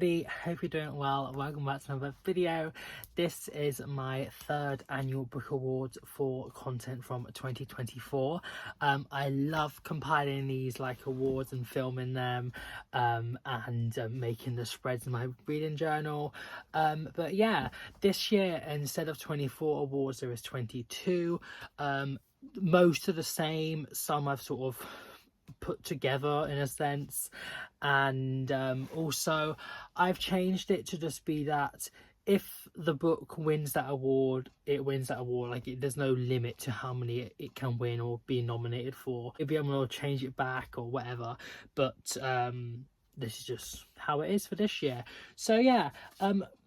everybody, hope you're doing well. Welcome back to another video. This is my third annual book awards for content from 2024. I love compiling these like awards and filming them and making the spreads in my reading journal. But yeah, this year instead of 24 awards there is 22. Most are the same, some I've sort of put together in a sense, and also I've changed it to just be that if the book wins that award, it wins that award. Like there's no limit to how many it can win or be nominated for. Maybe I'm gonna change it back or whatever, but this is just how it is for this year. So yeah,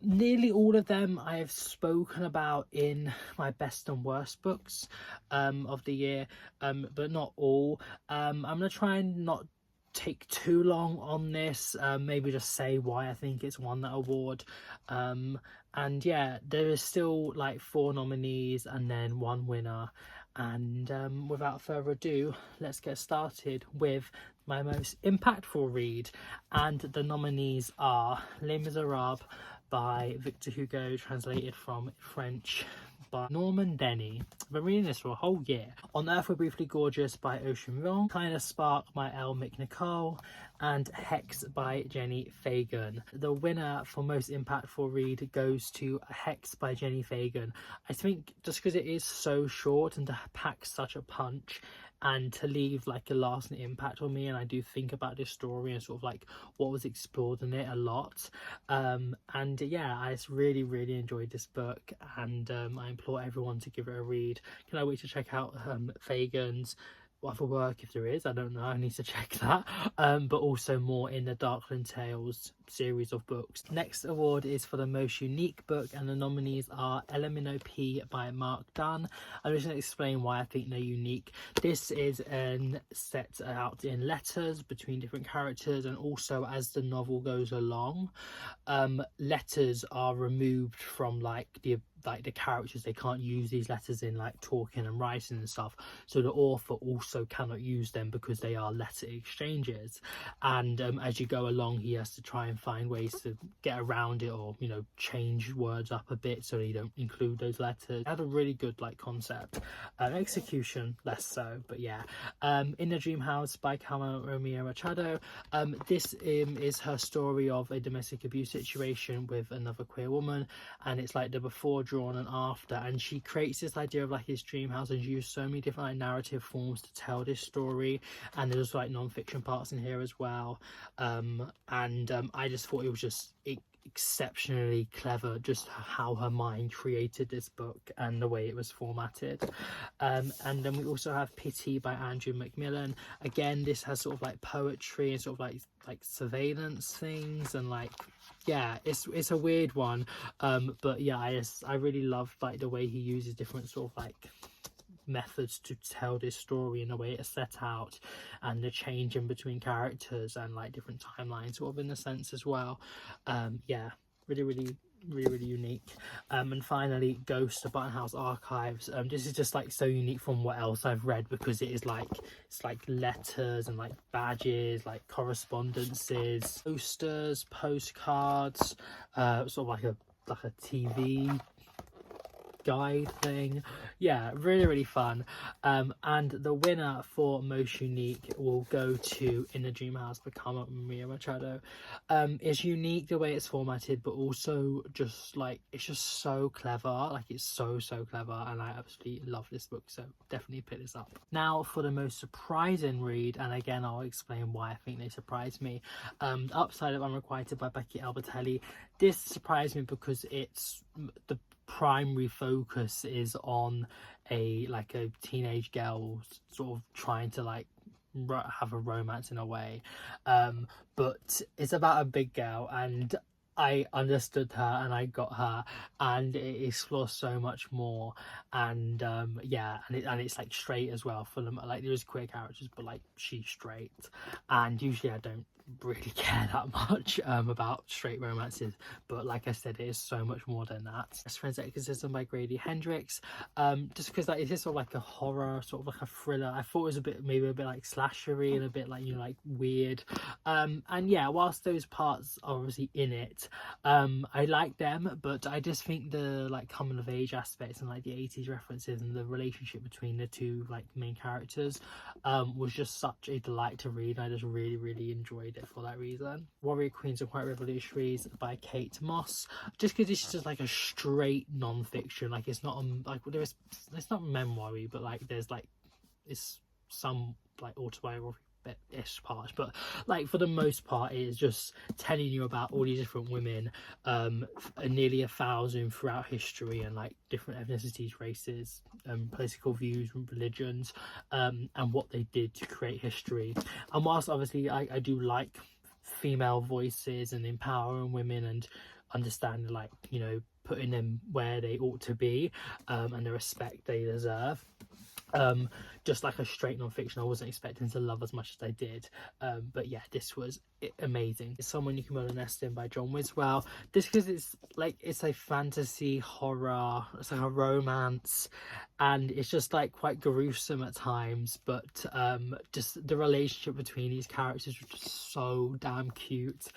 nearly all of them I have spoken about in my best and worst books of the year, but not all. I'm gonna try and not take too long on this, maybe just say why I think it's won that award. And yeah, there is still like 4 nominees and then 1 winner. And without further ado, let's get started with my most impactful read. And the nominees are Les Miserables by Victor Hugo, translated from French by Norman Denny. I've been reading this for a whole year. On Earth We're Briefly Gorgeous by Ocean Vuong, Kind of Spark by Elle McNicol, and Hex by Jenny Fagan. The winner for most impactful read goes to Hex by Jenny Fagan. I think just because it is so short and to pack such a punch and to leave like a lasting impact on me, and I do think about this story and sort of like what was explored in it a lot. And yeah, I just really enjoyed this book, and I implore everyone to give it a read. Can I wait to check out Fagan's other work, if there is? I don't know, I need to check that. But also more in the Darkland Tales series of books. Next award is for the most unique book, and the nominees are LMNOP by Mark Dunn. I'm just going to explain why I think they're unique. This is set out in letters between different characters, and also as the novel goes along, letters are removed from like the characters. They can't use these letters in like talking and writing and stuff, so the author also cannot use them because they are letter exchanges. And as you go along, he has to try and find ways to get around it, or you know, change words up a bit so they don't include those letters. It had a really good like concept. Execution less so, but yeah. In the Dream House by Carmen Romero Machado. This is her story of a domestic abuse situation with another queer woman, and it's like the before, drawn and after, and she creates this idea of like his dream house, and she used so many different like narrative forms to tell this story, and there's like non-fiction parts in here as well. I just thought it was just exceptionally clever just how her mind created this book and the way it was formatted. And then we also have Pity by Andrew Macmillan. Again, this has sort of like poetry and sort of like surveillance things, and like yeah, it's a weird one, but yeah, I really love like the way he uses different sort of like methods to tell this story and the way it's set out, and the change in between characters and like different timelines sort of in a sense as well. Yeah, really unique. And finally, Ghost of Button House Archives. This is just like so unique from what else I've read, because it's like letters and like badges, like correspondences, posters, postcards, sort of like a TV guide thing. Yeah, really fun. And the winner for most unique will go to In the Dream House by Carmen Maria Machado. It's unique the way it's formatted, but also just like it's just so clever. Like it's so clever, and I absolutely love this book, so definitely pick this up. Now for the most surprising read, and again I'll explain why I think they surprised me. Upside of Unrequited by Becky Albertelli. This surprised me because it's the primary focus is on a teenage girl sort of trying to like have a romance in a way, but it's about a big girl, and I understood her and I got her, and it explores so much more. And yeah, and it's like straight as well for them. Like, there's queer characters, but like she's straight, and usually I don't really care that much about straight romances, but like I said, it is so much more than that. Best Friend's Exorcism by Grady Hendrix, just because like, it's just sort of like a horror, sort of like a thriller. I thought it was maybe a bit like slashery and a bit like, you know, like weird, and yeah, whilst those parts are obviously in it, I like them, but I just think the like coming of age aspects and like the 80s references and the relationship between the two like main characters was just such a delight to read. I just really enjoyed it for that reason. Warrior Queens and White Revolutionaries by Kate Moss, just because it's just like a straight non-fiction. Like, it's not like it's not memoir-y, but like there's like, it's some like autobiography ish parts, but like for the most part it is just telling you about all these different women, nearly 1,000 throughout history, and like different ethnicities, races, political views, religions, and what they did to create history. And whilst obviously I do like female voices and empowering women and understanding, like, you know, putting them where they ought to be, and the respect they deserve, just like a straight non-fiction, I wasn't expecting to love as much as I did, but yeah, this was amazing. It's Someone You Can Build a Nest In by John Wiswell, just because it's like, it's a fantasy horror, it's like a romance, and it's just like quite gruesome at times, but just the relationship between these characters was just so damn cute,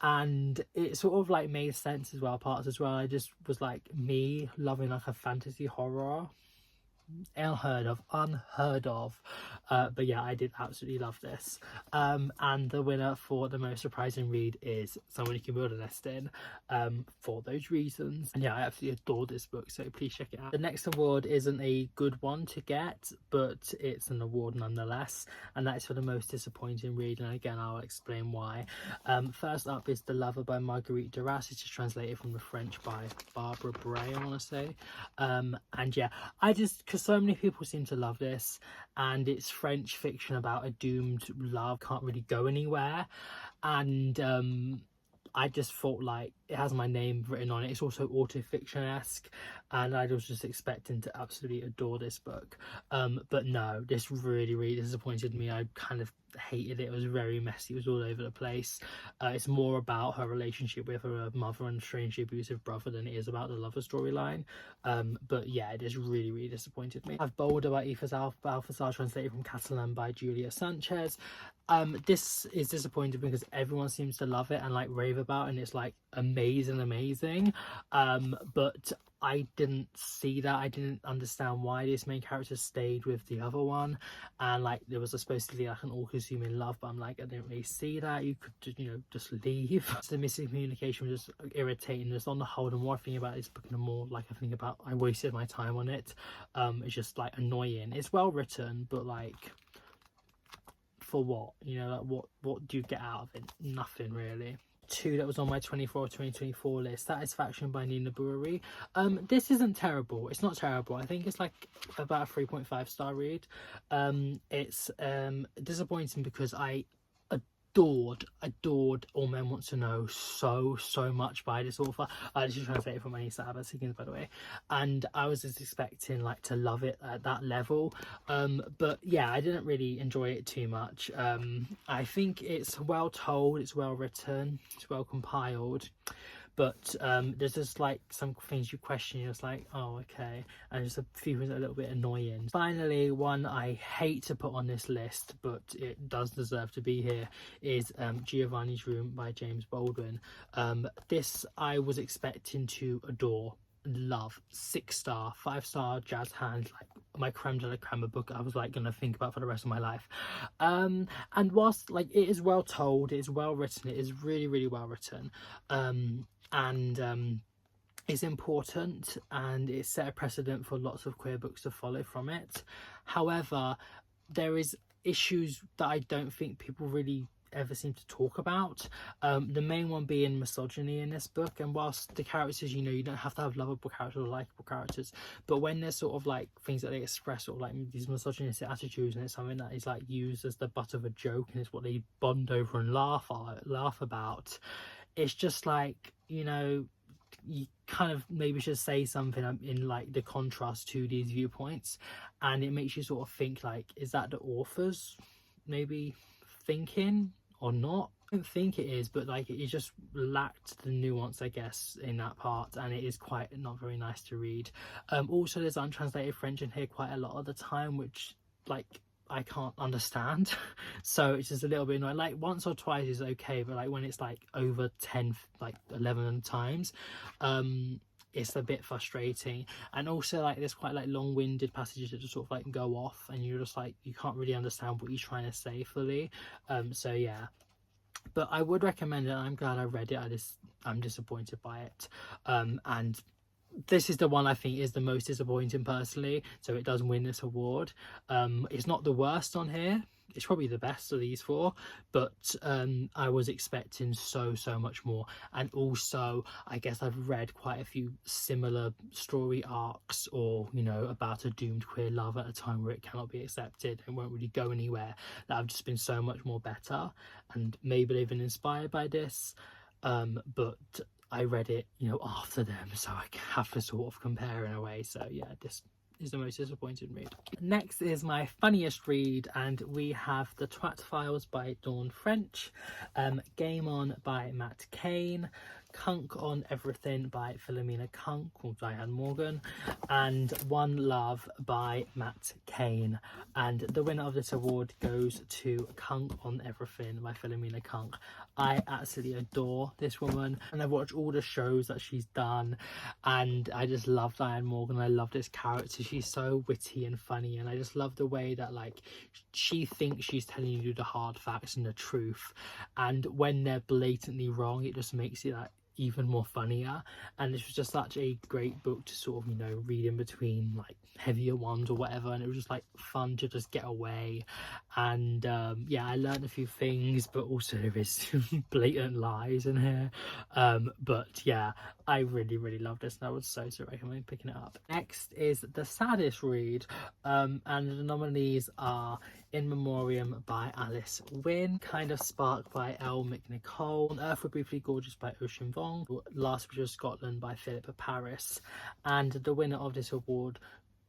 and it sort of like made sense as well, parts as well. I just was like, me loving like a fantasy horror, unheard of, but yeah, I did absolutely love this, and the winner for the most surprising read is Someone You Can Build a Nest In, for those reasons. And yeah, I absolutely adore this book, so please check it out. The next award isn't a good one to get, but it's an award nonetheless, and that is for the most disappointing read, and again, I'll explain why. First up is The Lover by Marguerite Duras, which is translated from the French by Barbara Bray, I want to say, and yeah, I just, because so many people seem to love this, and it's French fiction about a doomed love, can't really go anywhere, and I just thought, like, it has my name written on it. It's also autofiction-esque, and I was just expecting to absolutely adore this book, but no, this really disappointed me. I kind of hated it. It was very messy, it was all over the place. It's more about her relationship with her mother and strangely abusive brother than it is about the lover storyline, but yeah, it just really disappointed me. I have Boulder by Aoife Alpazar, translated from Catalan by Julia Sanchez. This is disappointing because everyone seems to love it and like rave about it, and it's like amazing, but I didn't see that. I didn't understand why this main character stayed with the other one, and like there was supposed to be like an all-consuming love, but I'm like, I didn't really see that. You could, you know, just leave. The missing communication was just irritating. Just on the whole, the more I think about this book, the more like I think about I wasted my time on it. It's just like annoying. It's well written, but like, for what, you know, like what do you get out of it? Nothing really. Two that was on my 2024 list, Satisfaction by Nina Brewery. This isn't terrible, it's not terrible. I think it's like about a 3.5 star read. It's disappointing because I adored All Men Want to Know so much by this author. This is translated from Annie Sabbath Higgins, by the way, and I was just expecting like to love it at that level, but yeah, I didn't really enjoy it too much. I think it's well told, it's well written, it's well compiled, but there's just like some things you question, you're just like, oh okay, and just a few things that are a little bit annoying. Finally, one I hate to put on this list, but it does deserve to be here, is Giovanni's Room by James Baldwin. This I was expecting to adore, love, 6-star, 5-star jazz hands, like my creme de la creme book I was like gonna think about for the rest of my life. And whilst like it is well told, it is well written, it is really well written, and it's important, and it set a precedent for lots of queer books to follow from it. However, there is issues that I don't think people really ever seem to talk about, the main one being misogyny in this book. And whilst the characters, you know, you don't have to have lovable characters or likable characters, but when there's sort of like things that they express, sort of like these misogynistic attitudes, and it's something that is like used as the butt of a joke, and it's what they bond over and laugh about, it's just like, you know, you kind of maybe should say something in like the contrast to these viewpoints, and it makes you sort of think like, is that the author's maybe thinking or not? I don't think it is, but like it just lacked the nuance, I guess, in that part, and it is quite not very nice to read. Also there's untranslated French in here quite a lot of the time, which like I can't understand. So it's just a little bit annoying. Like once or twice is okay, but like when it's like over 10, like 11 times, it's a bit frustrating. And also like there's quite like long-winded passages that just sort of like go off, and you're just like, you can't really understand what he's trying to say fully. So yeah, but I would recommend it. I'm glad I read it. I'm disappointed by it, and this is the one I think is the most disappointing personally, so it does win this award. It's not the worst on here, it's probably the best of these four, but I was expecting so much more. And also I guess I've read quite a few similar story arcs, or you know, about a doomed queer love at a time where it cannot be accepted and won't really go anywhere, that have just been so much more better, and maybe they've been inspired by this, but I read it, you know, after them, so I have to sort of compare in a way. So yeah, this is the most disappointing read. Next is my funniest read, and we have The Twat Files by Dawn French, Game On by Matt Kane, Kunk on Everything by Philomena Kunk or Diane Morgan, and One Love by Matt Kane. And the winner of this award goes to Kunk on Everything by Philomena Kunk. I absolutely adore this woman, and I've watched all the shows that she's done, and I just love Diane Morgan. I love this character. She's so witty and funny, and I just love the way that like she thinks she's telling you the hard facts and the truth, and when they're blatantly wrong, it just makes it like even more funnier. And this was just such a great book to sort of, you know, read in between like heavier ones or whatever, and it was just like fun to just get away. And yeah, I learned a few things, but also there is blatant lies in here, but yeah, I really love this, and I would so recommend picking it up. Next is The Saddest Read, and the nominees are In Memoriam by Alice Wynne, Kind of Spark by Elle McNicol, On Earth We're Briefly Gorgeous by Ocean Vuong, Last Bridge of Scotland by Philippa Paris. And the winner of this award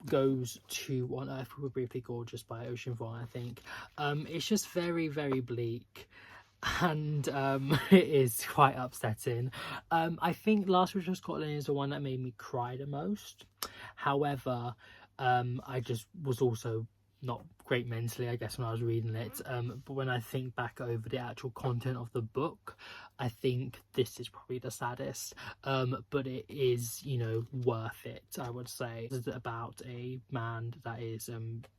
goes to On Earth We Were Briefly Gorgeous by Ocean Vuong, I think. It's just very bleak, and it is quite upsetting. I think Last Bridge of Scotland is the one that made me cry the most. However, I just was also not great mentally, I guess, when I was reading it, but when I think back over the actual content of the book, I think this is probably the saddest, but it is, you know, worth it, I would say. It's about a man that is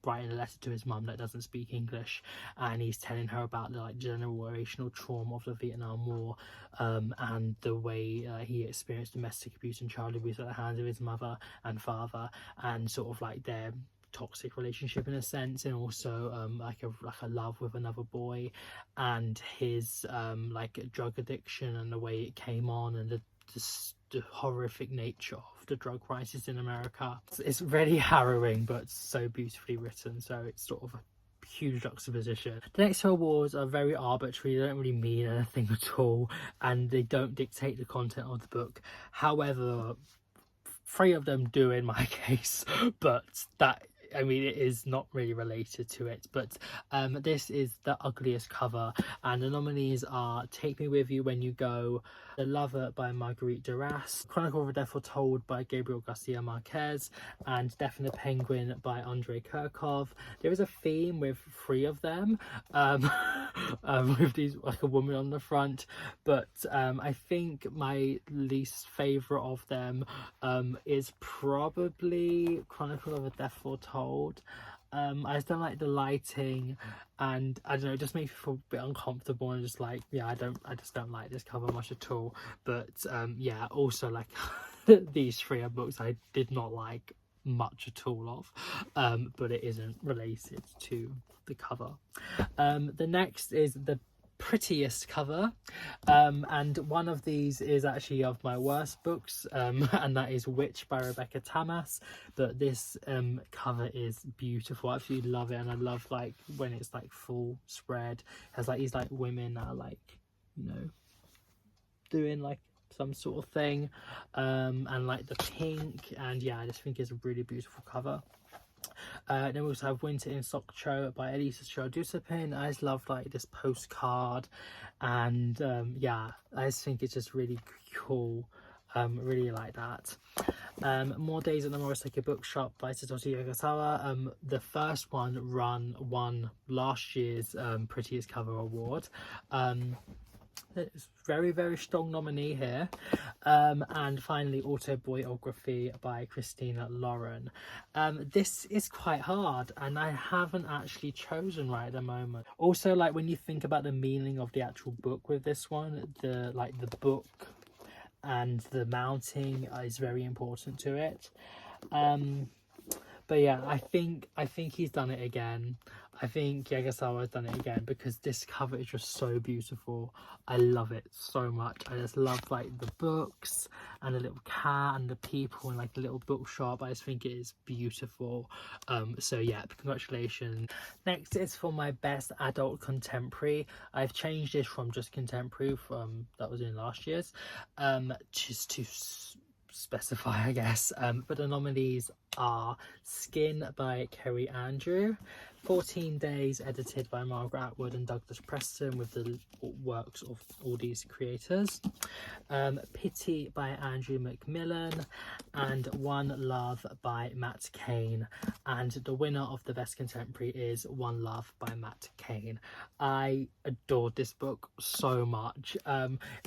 writing a letter to his mum that doesn't speak English, and he's telling her about the like generational trauma of the Vietnam War, and the way he experienced domestic abuse and child abuse at the hands of his mother and father, and sort of like their toxic relationship in a sense, and also like a love with another boy, and his like drug addiction and the way it came on, and the horrific nature of the drug crisis in America. It's really harrowing, but so beautifully written, so it's sort of a huge juxtaposition. The next two awards are very arbitrary. They don't really mean anything at all, and they don't dictate the content of the book. However, three of them do in my case, but that, I mean, it is not really related to it. But this is The Ugliest Cover, and the nominees are Take Me With You When You Go, The Lover by Marguerite Duras, Chronicle of a Death Foretold by Gabriel Garcia Marquez, and Death and the Penguin by Andrei Kirkov. There is a theme with three of them, with these, like a woman on the front, but I think my least favourite of them is probably Chronicle of a Death Foretold. I just don't like the lighting, and I don't know, it just makes me feel a bit uncomfortable, and just like, yeah, I just don't like this cover much at all. But yeah, also like these three are books I did not like much at all of, but it isn't related to the cover. The next is The Prettiest Cover, and one of these is actually of my worst books, and that is Witch by Rebecca Tamas. But this cover is beautiful. I absolutely love it, and I love like when it's like full spread. It has like these like women that are like, you know, doing like some sort of thing, and like the pink, and yeah, I just think it's a really beautiful cover. Then we also have Winter in Sokcho by Elisa Dusapin. I just love like this postcard, and yeah, I just think it's just really cool. Really like that. More Days at the Moroseki Bookshop by Satoshi Yokosawa. The first one won last year's Prettiest Cover Award. It's very, very strong nominee here. And finally, Autobiography by Christina Lauren. This is quite hard, and I haven't actually chosen right at the moment. Also, like when you think about the meaning of the actual book with this one, the book and the mounting is very important to it. But yeah, I think he's done it again. I think Yagasawa's done it again, because this cover is just so beautiful. I love it so much. I just love like the books and the little cat and the people and like the little bookshop. I just think it is beautiful. So yeah, congratulations. Next is for my best adult contemporary. I've changed this from just contemporary from that was in last year's, just to specify, I guess. But the nominees are Skin by Kerry Andrew, 14 Days edited by Margaret Atwood and Douglas Preston with the works of all these creators, Pity by Andrew Macmillan, and One Love by Matt Cain. And the winner of the best contemporary is One Love by Matt Cain. I adored this book so much.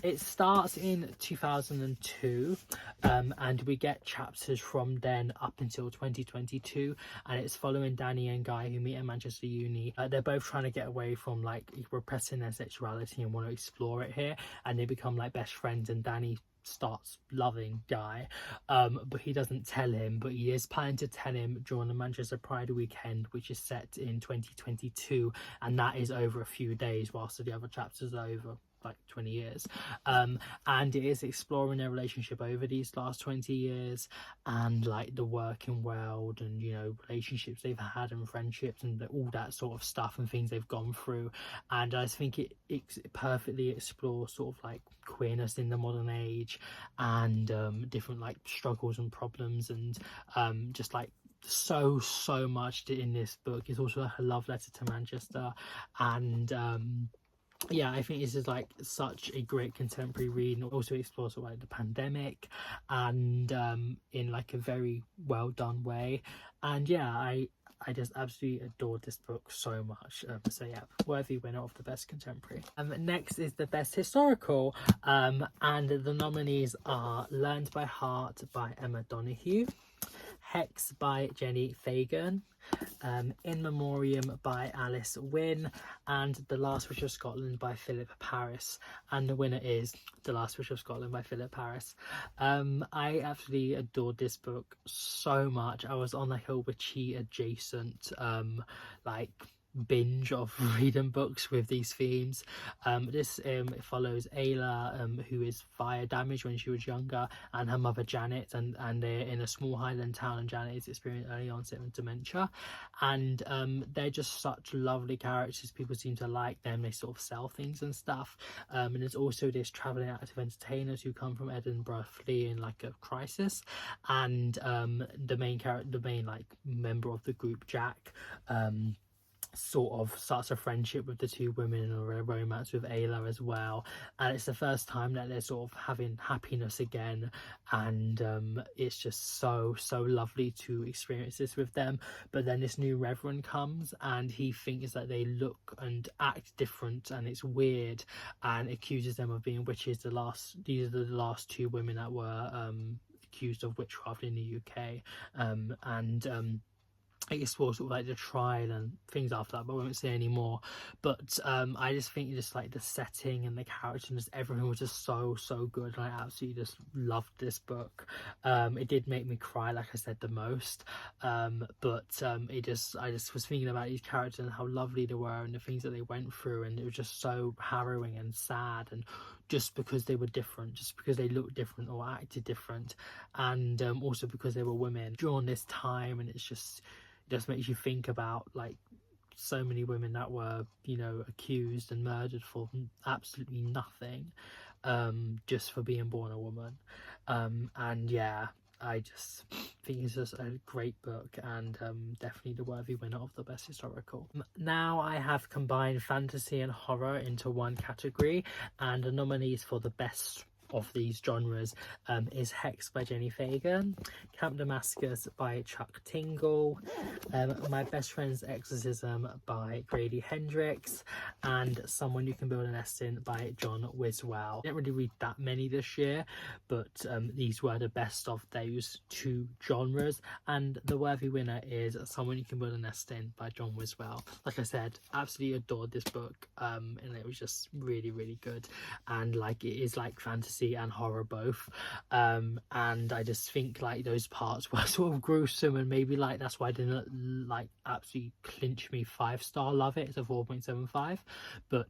It starts in 2002, and we get chapters from then up until 2022, and it's following Danny and Guy, who meet at Manchester Uni. They're both trying to get away from like repressing their sexuality and want to explore it here, and they become like best friends, and Danny starts loving Guy, but he doesn't tell him, but he is planning to tell him during the Manchester Pride weekend, which is set in 2022, and that is over a few days, whilst the other chapters are over like 20 years. And it is exploring their relationship over these last 20 years, and like the working world, and you know, relationships they've had and friendships and all that sort of stuff and things they've gone through. And I think it perfectly explores sort of like queerness in the modern age, and different like struggles and problems, and just like so much in this book. It's also like a love letter to Manchester, and yeah, I think this is like such a great contemporary read, and also explores sort of like the pandemic, and in like a very well done way. And yeah, I just absolutely adored this book so much. So yeah, worthy winner of the best contemporary. Next is the best historical, and the nominees are Learned by Heart by Emma Donoghue, Hex by Jenny Fagan, In Memoriam by Alice Wynne, and The Last Wish of Scotland by Philip Paris. And the winner is The Last Wish of Scotland by Philip Paris. I absolutely adored this book so much. I was on like a witchy adjacent like binge of reading books with these themes. This it follows Ayla, who is fire damaged when she was younger, and her mother Janet, and they're in a small Highland town, and Janet is experiencing early onset of dementia, and they're just such lovely characters. People seem to like them. They sort of sell things and stuff, and there's also this traveling active entertainers who come from Edinburgh fleeing like a crisis, and the main like member of the group, Jack, sort of starts a friendship with the two women, or a romance with Ayla as well, and it's the first time that they're sort of having happiness again, and it's just so lovely to experience this with them. But then this new reverend comes, and he thinks that they look and act different, and it's weird, and accuses them of being witches. These are the last two women that were accused of witchcraft in the UK, and it explores sort of like the trial and things after that, but I won't say any more. But I just think just like the setting and the character and just everything was just so good, and I absolutely just loved this book. It did make me cry, like I said, the most, but I just was thinking about these characters and how lovely they were and the things that they went through, and it was just so harrowing and sad, and just because they were different, just because they looked different or acted different, and also because they were women during this time. And it just makes you think about like so many women that were, you know, accused and murdered for absolutely nothing. just for being born a woman. And yeah, I just think it's just a great book, and definitely the worthy winner of the best historical. Now I have combined fantasy and horror into one category, and the nominees for the best of these genres is Hex by Jenny Fagan, Camp Damascus by Chuck Tingle, My Best Friend's Exorcism by Grady Hendrix, and Someone You Can Build a Nest In by John Wiswell. I didn't really read that many this year, but these were the best of those two genres, and the worthy winner is Someone You Can Build a Nest In by John Wiswell. Like I said, absolutely adored this book, and it was just really, really good, and like it is like fantasy and horror both, and I just think like those parts were sort of gruesome, and maybe like that's why I didn't like absolutely clinch me 5-star love it. It's a 4.75, but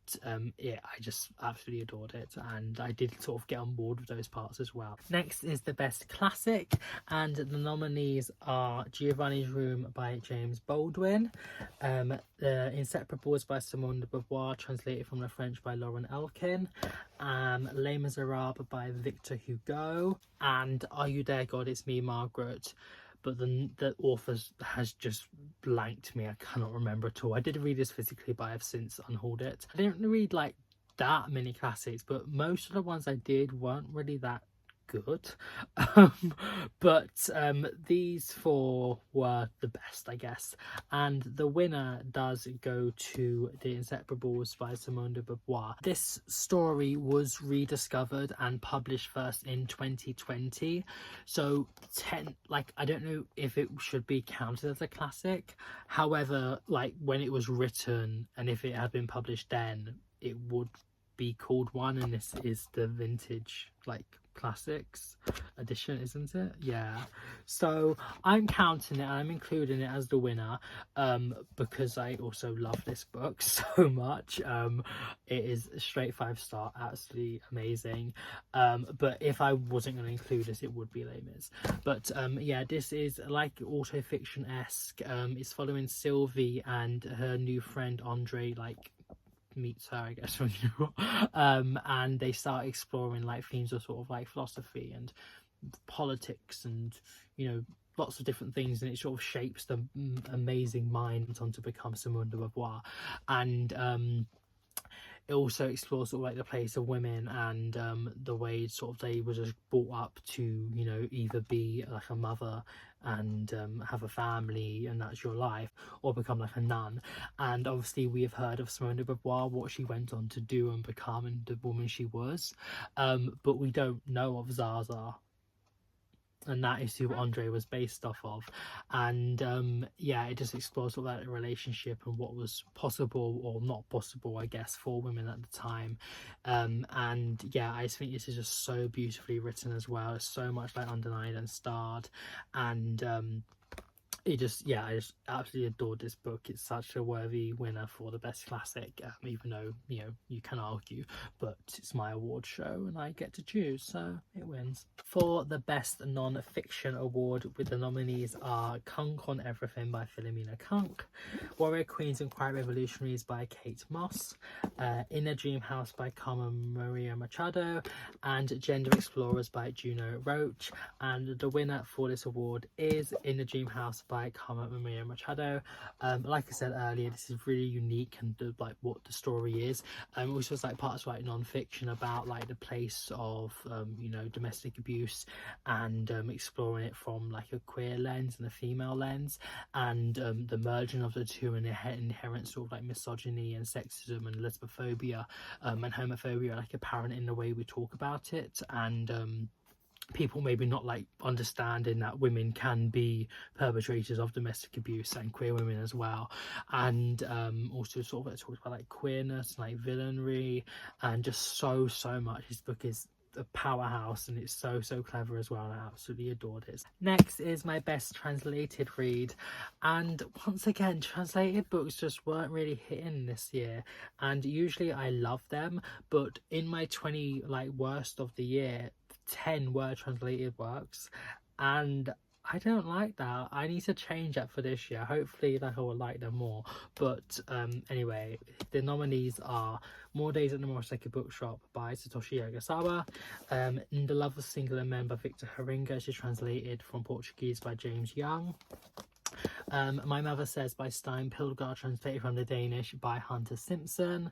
yeah, I just absolutely adored it, and I did sort of get on board with those parts as well. Next is the best classic, and the nominees are Giovanni's Room by James Baldwin, The Inseparables by Simone de Beauvoir, translated from the French by Lauren Elkin, Les Miserables by Victor Hugo, and Are You There, God, It's Me, Margaret. But the author has just blanked me. I cannot remember at all. I did read this physically, but I've since unhauled it. I didn't read like that many classics, but most of the ones I did weren't really that good. But these four were the best, I guess, and the winner does go to The Inseparables by Simone de Beauvoir. This story was rediscovered and published first in 2020, so I don't know if it should be counted as a classic. However, like when it was written and if it had been published then, it would be called one, and this is the vintage like classics edition, isn't it? Yeah, so I'm counting it and I'm including it as the winner, because I also love this book so much. It is a straight 5-star, absolutely amazing, but if I wasn't going to include this, it would be Les Mis. But yeah, this is like autofiction-esque. It's following Sylvie and her new friend Andre, like meets her, I guess, and they start exploring like themes of sort of like philosophy and politics and, you know, lots of different things, and it sort of shapes the amazing mind on to become Simone de Beauvoir. And it also explores sort of like the place of women and the way sort of they were just brought up to, you know, either be like a mother and have a family and that's your life, or become like a nun. And obviously we have heard of Simone de Beauvoir, what she went on to do and become, and the woman she was, but we don't know of Zaza, and that is who Andre was based off of. And yeah, it just explores all that relationship and what was possible or not possible, I guess, for women at the time. And yeah, I just think this is just so beautifully written as well. It's so much like Underlined and Starred, and it just, yeah, I just absolutely adored this book. It's such a worthy winner for the best classic, even though, you know, you can argue, but it's my award show and I get to choose, so it wins. For the best non-fiction award, with the nominees are Kunk on Everything by Philomena Kunk, Warrior Queens and Quiet Revolutionaries by Kate Moss, In a Dream House by Carmen Maria Machado, and Gender Explorers by Juno Roach. And the winner for this award is In a Dream House by Carmen Maria Machado. Like I said earlier, this is really unique and like what the story is. Also, it's like parts like non-fiction about like the place of you know, domestic abuse, and exploring it from like a queer lens and a female lens, and the merging of the two, and the inherent sort of like misogyny and sexism and lesbophobia and homophobia like apparent in the way we talk about it, and people maybe not like understanding that women can be perpetrators of domestic abuse, and queer women as well. And also sort of like talks about like queerness, like villainry, and just so much. This book is a powerhouse, and it's so clever as well, and I absolutely adored it. Next is my best translated read, and once again, translated books just weren't really hitting this year, and usually I love them, but in my 20 like worst of the year, 10 were translated works, and I don't like that. I need to change that for this year. Hopefully like I will like them more. But anyway, the nominees are More Days at the Murasaki Bookshop by Satoshi Yagasawa, The Love of Singular Men by Victor Haringa, which is translated from Portuguese by James Young. My Mother Says by Stein Pilgar, translated from the Danish by Hunter Simpson,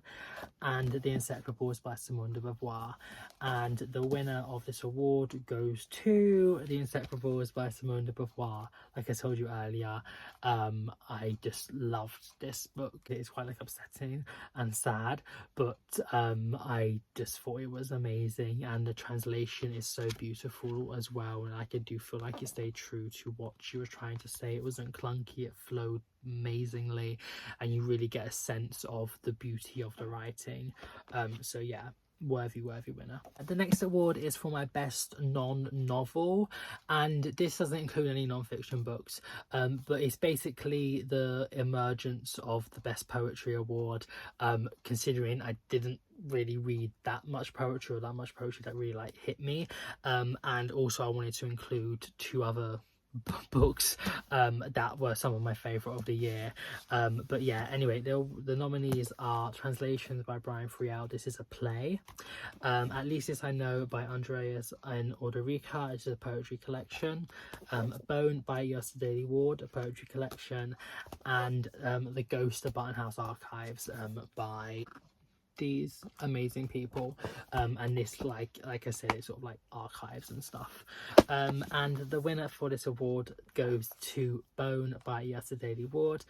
and The Inseparables by Simone de Beauvoir. And the winner of this award goes to The Inseparables by Simone de Beauvoir. Like I told you earlier, I just loved this book. It's quite like upsetting and sad, but I just thought it was amazing, and the translation is so beautiful as well, and I do feel like it stayed true to what she was trying to say. It wasn't clunky, it flowed amazingly, and you really get a sense of the beauty of the writing. So yeah, worthy winner. The next award is for my best non-novel, and this doesn't include any non-fiction books, but it's basically the emergence of the best poetry award, considering I didn't really read that much poetry, or that much poetry that really like hit me, and also I wanted to include two other books that were some of my favorite of the year, but yeah, anyway, the nominees are Translations by Brian Friel. This is a play. At Least This I Know by Andreas and Orderica, which is a poetry collection. Bone by Yosta Daly Ward, a poetry collection. And The Ghost of Button House Archives by these amazing people, and this like I said, it's sort of like archives and stuff, and the winner for this award goes to Bone by Yasa Daly Ward.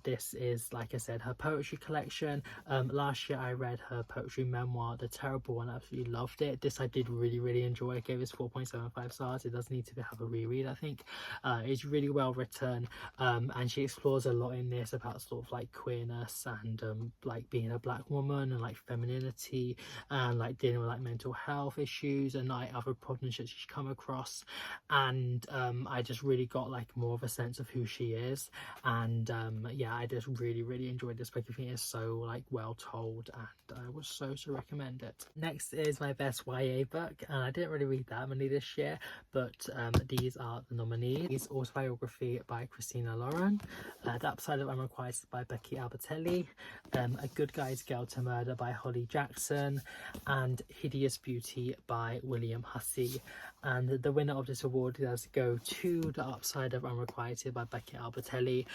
This is, like I said, her poetry collection. Last year I read her poetry memoir, The Terrible One. I absolutely loved it. This I did really enjoy. I gave it 4.75 stars. It does need to have a reread, I think. It's really well written, and she explores a lot in this about sort of like queerness and like being a black woman, and like femininity, and like dealing with like mental health issues and like other problems that she's come across. And I just really got like more of a sense of who she is, and yeah, I just really enjoyed this book. I think it's so like well told, and I would so recommend it. Next is my best YA book, and I didn't really read that many this year, but these are the nominees. Autobiography by Christina Lauren, The Upside of Unrequited by Becky Albertelli, A Good Guy's Girl to Murder by Holly Jackson, and Hideous Beauty by William Hussey. And the winner of this award does go to The Upside of Unrequited by Becky Albertelli.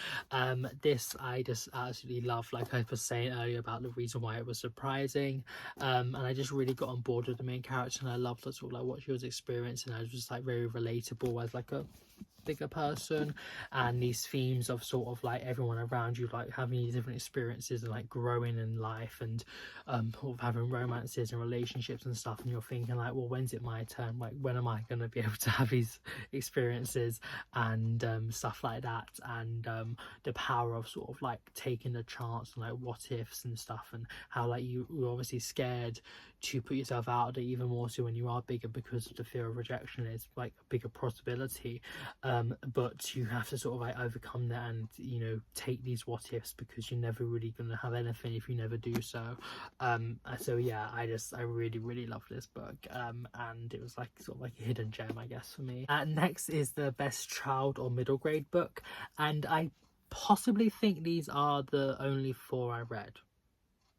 This I just absolutely love, like I was saying earlier about the reason why it was surprising, and I just really got on board with the main character, and I loved sort of like what she was experiencing. I was just like very relatable as like a bigger person, and these themes of sort of like everyone around you like having these different experiences and like growing in life, and sort of having romances and relationships and stuff, and you're thinking like, well, when's it my turn? Like, when am I going to be able to have these experiences and stuff like that, and the power of sort of like taking a chance and like what ifs and stuff, and how like you're obviously scared to put yourself out there, even more so when you are bigger, because the fear of rejection is like a bigger possibility, but you have to sort of like overcome that, and you know, take these what ifs, because you're never really going to have anything if you never do so. So yeah, I really love this book, and it was like sort of like a hidden gem, I guess, for me. Next is the best child or middle grade book, and I possibly think these are the only 4 I read,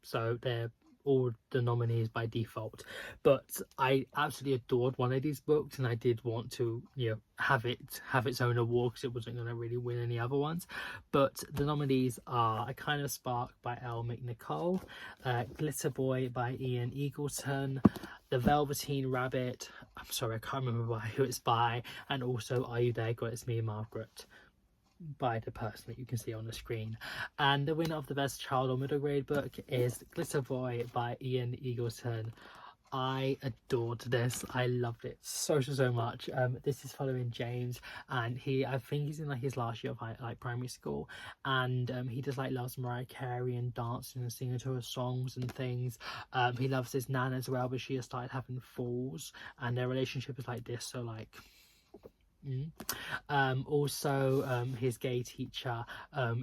so they're all the nominees by default, but I absolutely adored one of these books, and I did want to, you know, have its own award, because it wasn't going to really win any other ones. But the nominees are A Kind of Spark by Elle McNicol, Glitter Boy by Ian Eagleton, The Velveteen Rabbit, I'm sorry, I can't remember who it's by, and also Are You There, God, It's Me, Margaret, by the person that you can see on the screen. And the winner of the best child or middle grade book is Glitter Boy by Ian Eagleton. I adored this. I loved it so much. This is following James, and I think he's in like his last year of like primary school, and he just like loves Mariah Carey and dancing and singing to her songs and things. He loves his nan as well, but she has started having falls, and their relationship is like this, so like also his gay teacher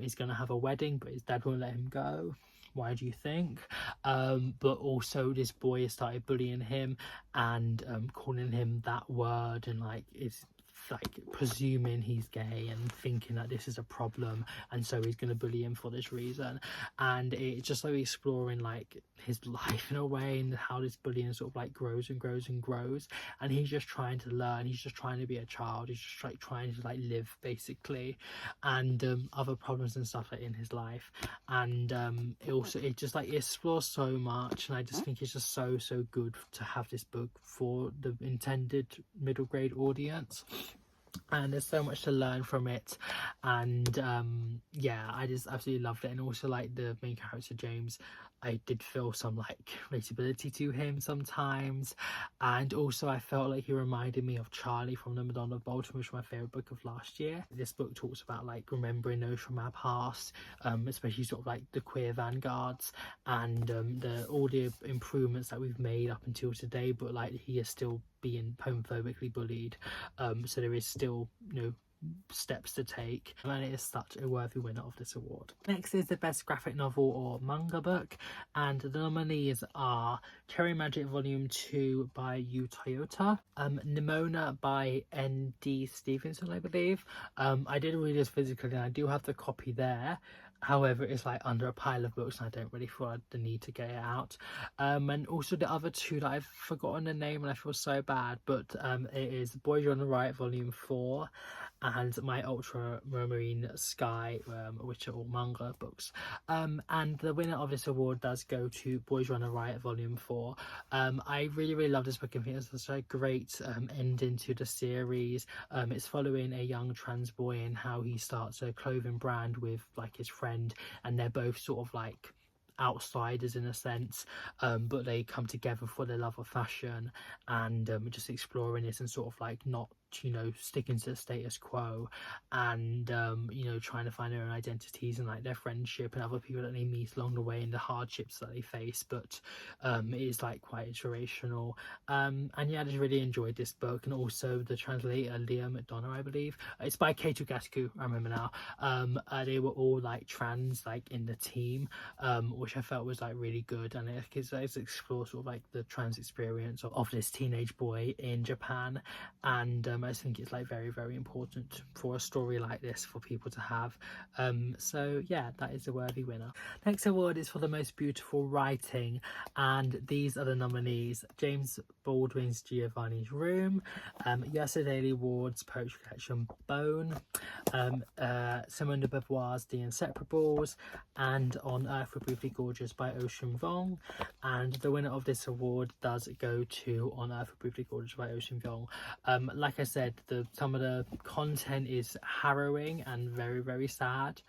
is going to have a wedding, but his dad won't let him go. Why do you think? But also this boy has started bullying him and calling him that word, and like it's like presuming he's gay and thinking that this is a problem, and so he's going to bully him for this reason. And it's just like exploring like his life in a way, and how this bullying sort of like grows and grows and grows, and he's just trying to learn, he's just trying to be a child, he's just like trying to like live basically, and other problems and stuff like in his life. And it just like explores so much, and I just think it's just so good to have this book for the intended middle grade audience. And there's so much to learn from it, and yeah, I just absolutely loved it. And also like the main character James, I did feel some like relatability to him sometimes, and also I felt like he reminded me of Charlie from The Madonna of Baltimore, which was my favourite book of last year. This book talks about like remembering those from our past, especially sort of like the queer vanguards, and all the improvements that we've made up until today, but like he is still being homophobically bullied, so there is still, you know, steps to take, and it is such a worthy winner of this award. Next is the best graphic novel or manga book, and the nominees are Cherry Magic Volume 2 by Yu Toyota, Nimona by N.D. Stevenson, I believe. I did read this physically and I do have the copy there. However, it's like under a pile of books and I don't really feel the need to get it out. And also the other two that I've forgotten the name and I feel so bad, but it is Boys on the Right Volume 4 and My Ultramarine Sky, which are all manga books. And the winner of this award does go to Boys Run a Riot Volume 4. I really love this book. I think it's such a great ending to the series. It's following a young trans boy and how he starts a clothing brand with like his friend, and they're both sort of like outsiders in a sense, but they come together for their love of fashion, and just exploring this and sort of like not, you know, sticking to the status quo, and you know, trying to find their own identities and like their friendship and other people that they meet along the way and the hardships that they face. But it is like quite inspirational, and yeah, I just really enjoyed this book. And also the translator Leah McDonough, I believe, it's by Keito Gasku, I remember now. They were all like trans like in the team, which I felt was like really good, and it explores sort of like the trans experience of this teenage boy in Japan. And I just think it's like very important for a story like this for people to have. So yeah, that is a worthy winner. Next award is for the most beautiful writing, and these are the nominees: James Baldwin's Giovanni's Room, USA Daily Award's poetry collection Bone, Simone de Beauvoir's The Inseparables, and On Earth We're Briefly Gorgeous by Ocean Vuong. And the winner of this award does go to On Earth We're Briefly Gorgeous by Ocean Vuong. Like I said, some of the content is harrowing and very sad.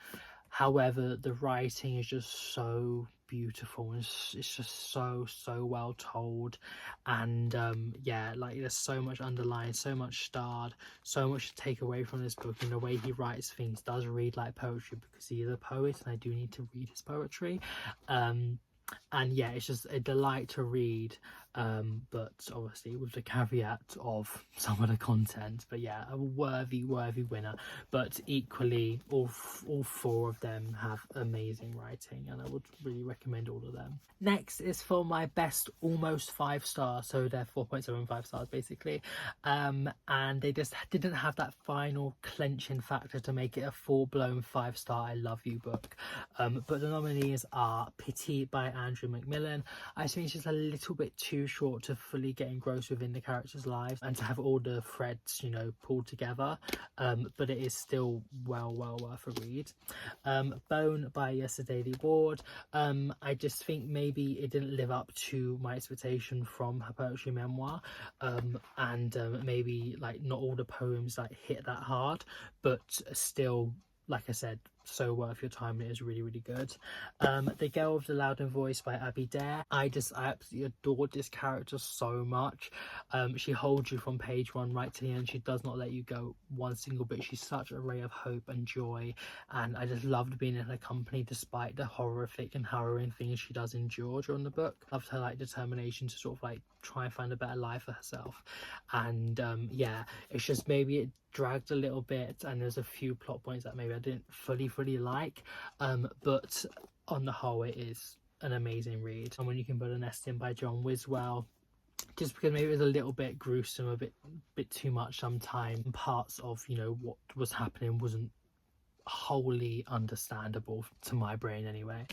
However, the writing is just so beautiful, and it's just so well told. And yeah, like there's so much underlined, so much starred, so much to take away from this book. And the way he writes things does read like poetry, because he is a poet and I do need to read his poetry. And yeah, it's just a delight to read, but obviously with the caveat of some of the content. But yeah, a worthy winner. But equally, all four of them have amazing writing, and I would really recommend all of them. Next is for my best almost 5 stars, so they're 4.75 stars basically, and they just didn't have that final clenching factor to make it a full-blown 5-star I love you book. But the nominees are Pity by Andrew Macmillan. I think it's just a little bit too short to fully get engrossed within the characters' lives and to have all the threads, you know, pulled together, but it is still well worth a read. Bone by Daily Ward. I just think maybe it didn't live up to my expectation from her poetry memoir, and maybe like not all the poems like hit that hard, but still, like I said, so worth your time. It is really good. The Girl with the Louder Voice by Abby Dare. I absolutely adored this character so much. She holds you from page 1 right to the end. She does not let you go one single bit. She's such a ray of hope and joy, and I just loved being in her company despite the horrific and harrowing things she does endure during the book. Loved her like determination to sort of like try and find a better life for herself. And yeah, it's just maybe it dragged a little bit, and there's a few plot points that maybe I didn't fully like, but on the whole it is an amazing read. And When You Can Build a Nest In by John Wiswell just because maybe it was a little bit gruesome, a bit too much sometimes. Parts of, you know, what was happening wasn't wholly understandable to my brain anyway.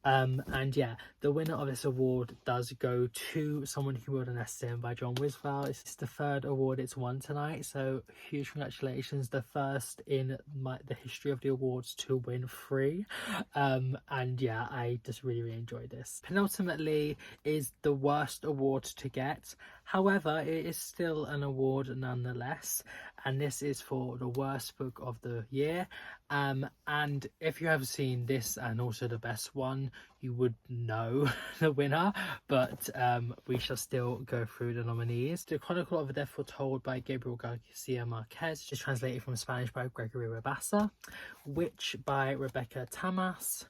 And yeah, the winner of this award does go to Someone Who Built a Nest In by John Wiswell. It's the third award it's won tonight, so huge congratulations. The first in the history of the awards to win 3. And yeah, I just really enjoyed this. Penultimately is the worst award to get, however it is still an award nonetheless, and this is for the worst book of the year. And if you have seen this and also the best one, you would know the winner, but we shall still go through the nominees. The Chronicle of a Death Foretold by Gabriel Garcia Marquez, which is translated from Spanish by Gregory Rabassa. Witch by Rebecca Tamas.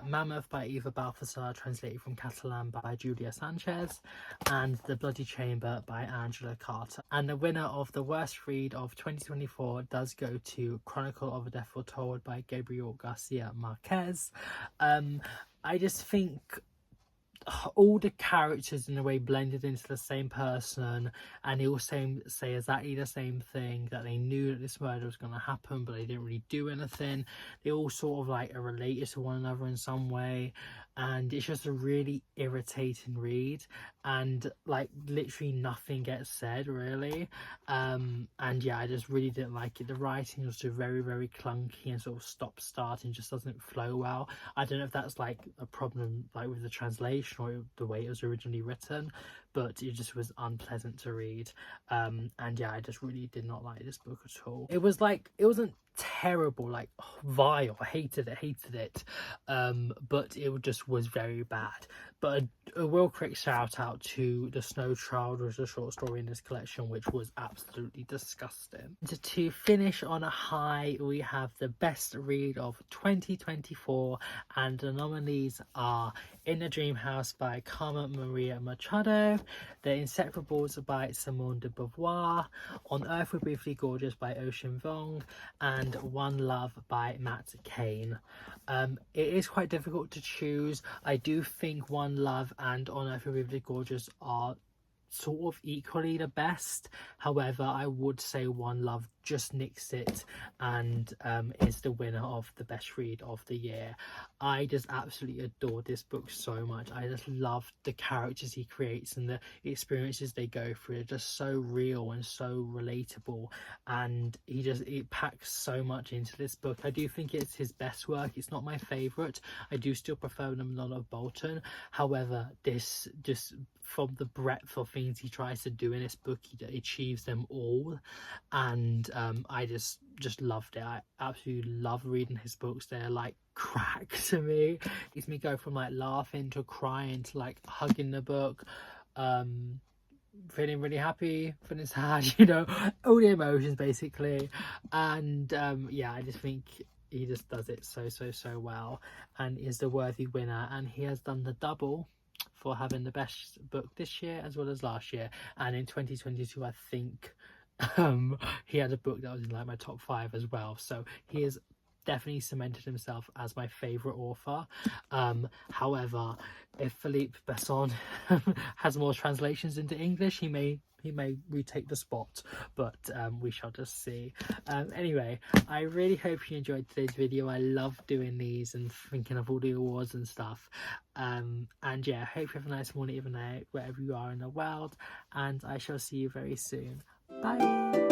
Mammoth by Eva Balthasar, translated from Catalan by Julia Sanchez. And The Bloody Chamber by Angela Carter. And the winner of the worst read of 2024 does go to Chronicle of a Death Foretold by Gabriel Garcia Marquez. I just think all the characters in a way blended into the same person, and they all say exactly the same thing, that they knew that this murder was going to happen but they didn't really do anything. They all sort of like are related to one another in some way, and it's just a really irritating read, and like literally nothing gets said really. And yeah, I just really didn't like it. The writing was just very, very clunky and sort of stop start and just doesn't flow well. I don't know if that's like a problem like with the translation or the way it was originally written, but it just was unpleasant to read. And yeah, I just really did not like this book at all. It wasn't terrible, like vile. I hated it, but it just was very bad. But a real quick shout out to The Snow Child, was a short story in this collection, which was absolutely disgusting. To finish on a high, we have the best read of 2024, and the nominees are In the Dream House by Carmen Maria Machado, The Inseparables by Simone de Beauvoir, On Earth We're Briefly Gorgeous by Ocean Vuong, and One Love by Matt Cain. It is quite difficult to choose. I do think One Love and On Earth We're Briefly Gorgeous are sort of equally the best. However, I would say One Love just nicks it and is the winner of the best read of the year. I just absolutely adore this book so much. I just love the characters he creates and the experiences they go through. They're just so real and so relatable, and it packs so much into this book. I do think it's his best work. It's not my favorite. I do still prefer The None of Bolton. However, this just, from the breadth of things he tries to do in this book, he achieves them all, and I just loved it. I absolutely love reading his books. They're like crack to me. It makes me go from like laughing to crying to like hugging the book, feeling really happy, feeling sad, you know, all the emotions basically. And yeah, I just think he just does it so well, and is the worthy winner. And he has done the double for having the best book this year as well as last year. And in 2022, I think he had a book that was in like my top 5 as well. So he has definitely cemented himself as my favorite author. However, if Philippe Besson has more translations into English, he may retake the spot, but we shall just see. Anyway, I really hope you enjoyed today's video. I love doing these and thinking of all the awards and stuff. And yeah, I hope you have a nice morning, even night, wherever you are in the world, and I shall see you very soon. Bye.